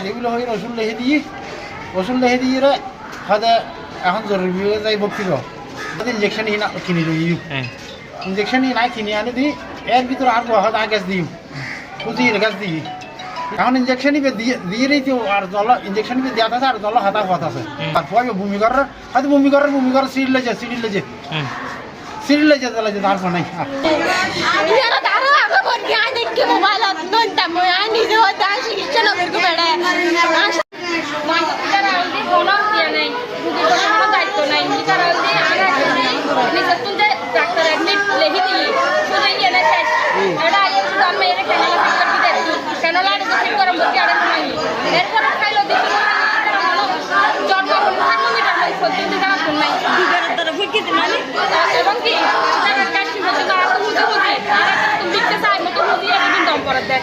যেগুলো হয় ওষুধ লিখে দিয়ে হাতে এখন জরুরি বিভাগে যাই বক্তব্য ইঞ্জেকশন কিনে লই ইঞ্জেকশন নাই কিনে আনি দিই এর ভিতরে আর হাতে গ্যাস দিই খুঁজিয়ে গ্যাস দিই এখন ইঞ্জেকশন দিয়ে দিই আর জল ইঞ্জেকশন দেওয়া আছে আর জল হাতা কথা আছে তারপর বমি করার সিঁড়ি লেছে তাহলে তারপর নাই এবং কি কাশি হচ্ছে তারা তো বুঝে আর তুমি চাই মতো বুঝিয়ে দম করার দেখ